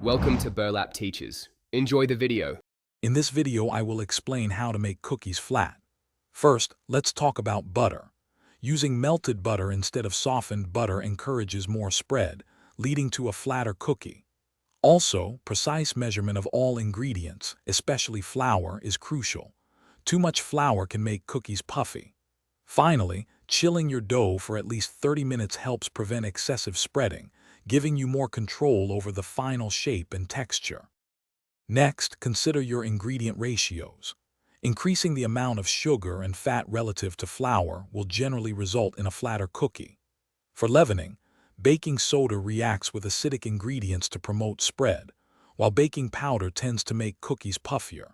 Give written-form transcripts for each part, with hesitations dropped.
Welcome to Burlap Teachers. Enjoy the video. In this video, I will explain how to make cookies flat. First, let's talk about butter. Using melted butter instead of softened butter encourages more spread, leading to a flatter cookie. Also, precise measurement of all ingredients, especially flour, is crucial. Too much flour can make cookies puffy. Finally, chilling your dough for at least 30 minutes helps prevent excessive spreading, giving you more control over the final shape and texture. Next, consider your ingredient ratios. Increasing the amount of sugar and fat relative to flour will generally result in a flatter cookie. For leavening, baking soda reacts with acidic ingredients to promote spread, while baking powder tends to make cookies puffier.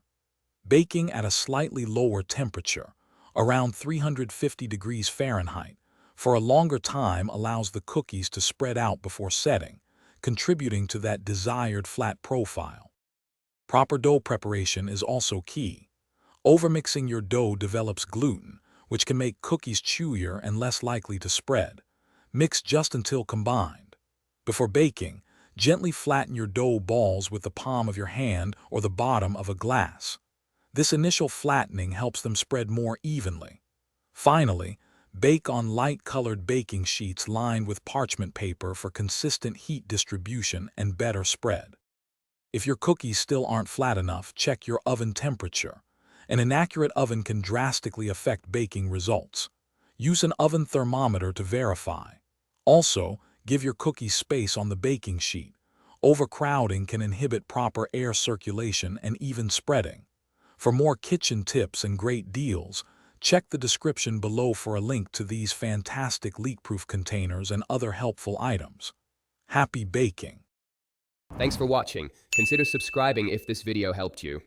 Baking at a slightly lower temperature, around 350 degrees Fahrenheit, for a longer time allows the cookies to spread out before setting, contributing to that desired flat profile. Proper dough preparation is also key. Overmixing your dough develops gluten, which can make cookies chewier and less likely to spread. Mix just until combined. Before baking, gently flatten your dough balls with the palm of your hand or the bottom of a glass. This initial flattening helps them spread more evenly. Finally, bake on light-colored baking sheets lined with parchment paper for consistent heat distribution and better spread. If your cookies still aren't flat enough, check your oven temperature. An inaccurate oven can drastically affect baking results. Use an oven thermometer to verify. Also, give your cookies space on the baking sheet. Overcrowding can inhibit proper air circulation and even spreading. For more kitchen tips and great deals, check the description below for a link to these fantastic leak-proof containers and other helpful items. Happy baking! Thanks for watching. Consider subscribing if this video helped you.